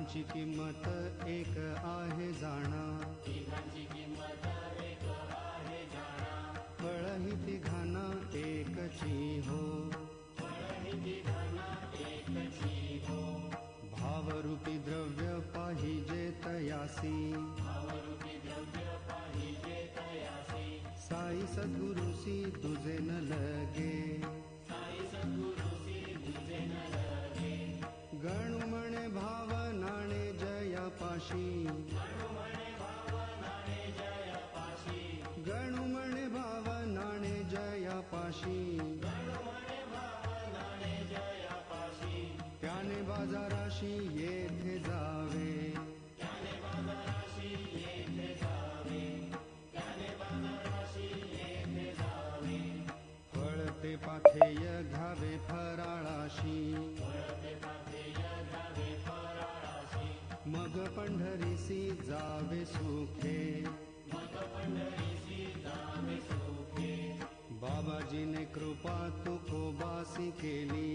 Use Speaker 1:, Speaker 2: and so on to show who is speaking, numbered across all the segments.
Speaker 1: तिघांची किंमत एक आहे जाणा, फळही तिघांना एकची हो, भावरूपी द्रव्य पाहिजे तयासी, साई सद्गुरुसी तुझे न लगे, गणू म्हणे भाव नाणे जयापाशी, गणू म्हणे भाव नाणे जयापाशी, त्याने बाजाराशी येथे जावे, फळ ते पाथेय घ्यावे फराळाशी, मग पंढरीसी जावे सुखे, बाबाजीने कृपा तुकोबासी केली,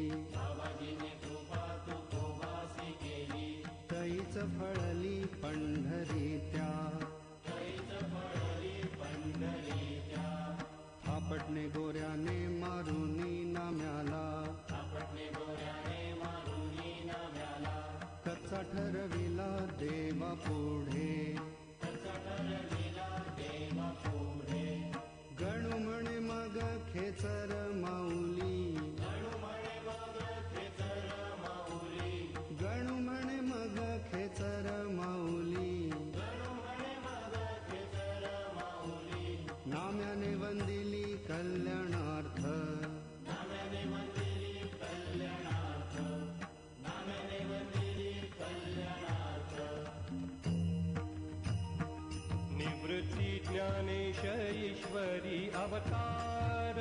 Speaker 1: तैच फळली पंढरी त्या, थापटणे गोऱ्याने मारुनी नाम्याला, कच्चा ठरविला देवा पुढे, गणू म्हणे मग खेचर माऊली, गणू म्हणे मग खेचर माऊली, नाम्याने वंदिली कल्याणार्थ,
Speaker 2: निवृत्ती ज्ञानेश ईश्वरी अवतार,